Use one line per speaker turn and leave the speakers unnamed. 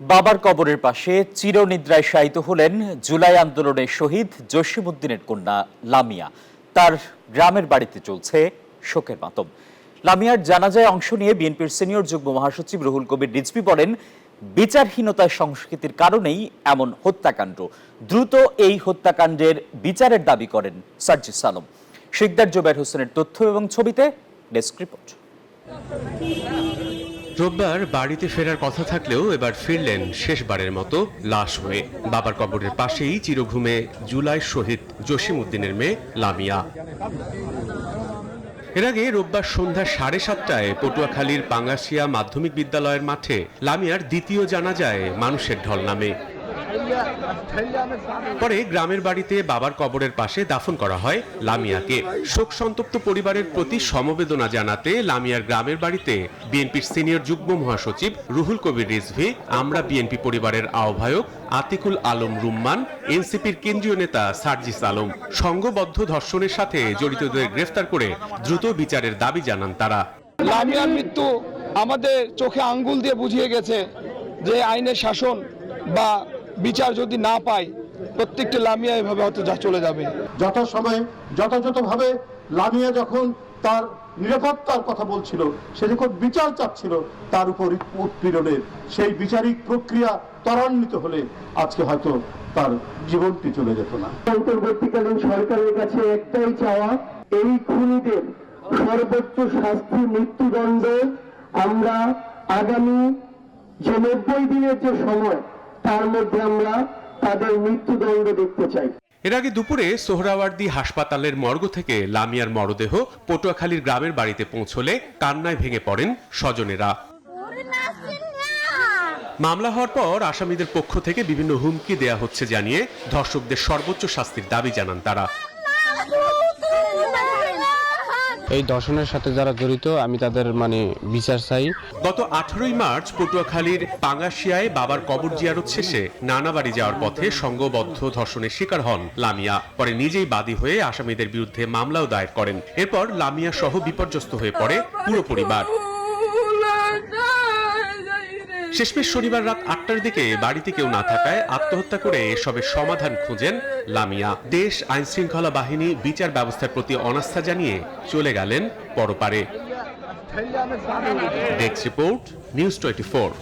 বাবার কবরের পাশে চিরনিদ্রায় শায়িত হলেন জুলাই আন্দোলনের শহীদ জসিমউদ্দিনের কন্যা লামিয়া। তার গ্রামের বাড়িতে চলছে শোকের মাতম। লামিয়ার জানাজায় অংশ নিয়ে বিএনপির সিনিয়র যুগ্ম মহাসচিব রুহুল কবির রিজভী বলেন, বিচারহীনতার সংস্কৃতির কারণেই এমন হত্যাকাণ্ড। দ্রুত এই হত্যাকাণ্ডের বিচারের দাবি করেন সার্জিস আলম। শিকদার জুবায়ের হোসেনের তথ্য এবং ছবিতে ডেস্ক রিপোর্ট।
রোববার বাড়িতে ফেরার কথা থাকলেও এবার ফিরলেন শেষবারের মতো লাশ হয়ে। বাবার কবরের পাশেই চিরঘুমে জুলাই শহীদ জসিমউদ্দিনের মেয়ে লামিয়া। এর আগে রোববার সন্ধ্যা 7:30টায় পটুয়াখালীর পাঙ্গাশিয়া মাধ্যমিক বিদ্যালয়ের মাঠে লামিয়ার দ্বিতীয় জানাজায় মানুষের ঢল নামে। পরে গ্রামের বাড়িতে বাবার কবরের পাশে দাফন করা হয় লামিয়াকে। শোক সন্তপ্ত পরিবারের প্রতি সমবেদনা জানাতে লামিয়ার গ্রামের বাড়িতে বিএনপির সিনিয়র যুগ্ম মহাসচিব রুহুল কবির রিজভী, আমরা বিএনপি পরিবারের আহ্বায়ক আতিকুল আলম রুম্মান, এনসিপির কেন্দ্রীয় নেতা সার্জিস আলম সংঘবদ্ধ ধর্ষণের সাথে জড়িতদের গ্রেফতার করে দ্রুত বিচারের দাবি জানান তারা।
লামিয়ার মৃত্যু আমাদের চোখে আঙ্গুল দিয়ে বুঝিয়ে গেছে যে আইনের শাসন বা বিচার যদি না পায় প্রত্যেকটা লামিয়া এভাবে হয়তো চলে যাবে।
যথাসময়ে যথাযথভাবে লামিয়া যখন তার নিরাপত্তার কথা বলছিল, সে যখন বিচার চাচ্ছিল, তার উপর উৎপীড়নের সেই বিচারিক প্রক্রিয়া ত্বরান্বিত হলে আজকে হয়তো তার জীবনটি চলে যেত না।
অন্তর্বর্তীকালীন সরকারের কাছে একটাই চাওয়া, এই খুনিদের সর্বোচ্চ শাস্তি মৃত্যুদণ্ড। আমরা আগামী যে 90 দিনের যে সময়, তার মধ্যে আমরা তাদের মৃত্যুদণ্ড দেখতে চাই।
এর আগে দুপুরে সোহরাওয়ার্দী হাসপাতালের মর্গ থেকে লামিয়ার মরদেহ পটুয়াখালীর গ্রামের বাড়িতে পৌঁছলে কান্নায় ভেঙে পড়েন স্বজনেরা। মামলা হওয়ার পর আসামিদের পক্ষ থেকে বিভিন্ন হুমকি দেয়া হচ্ছে জানিয়ে ধর্ষকদের সর্বোচ্চ শাস্তির দাবি জানান তারা।
এই ধর্ষণের সাথে যারা জড়িত, আমি তাদের বিচার চাই।
গত 18ই মার্চ পটুয়াখালীর পাঙ্গাশিয়ায় বাবার কবর জিয়ারত শেষে নানা বাড়ি যাওয়ার পথে সংঘবদ্ধ ধর্ষণের শিকার হন লামিয়া। পরে নিজেই বাদী হয়ে আসামিদের বিরুদ্ধে মামলাও দায়ের করেন। এরপর লামিয়া সহ বিপর্যস্ত হয়ে পড়ে পুরো পরিবার। শেষমেশ শনিবার রাত 8টার দিকে বাড়িতে কেউ না থাকায় আত্মহত্যা করে এসবের সমাধান খুঁজেন লামিয়া। দেশ আইন শৃঙ্খলা বাহিনী বিচার ব্যবস্থার প্রতি অনাস্থা জানিয়ে চলে গেলেন পরপারে। Desk report, news 24।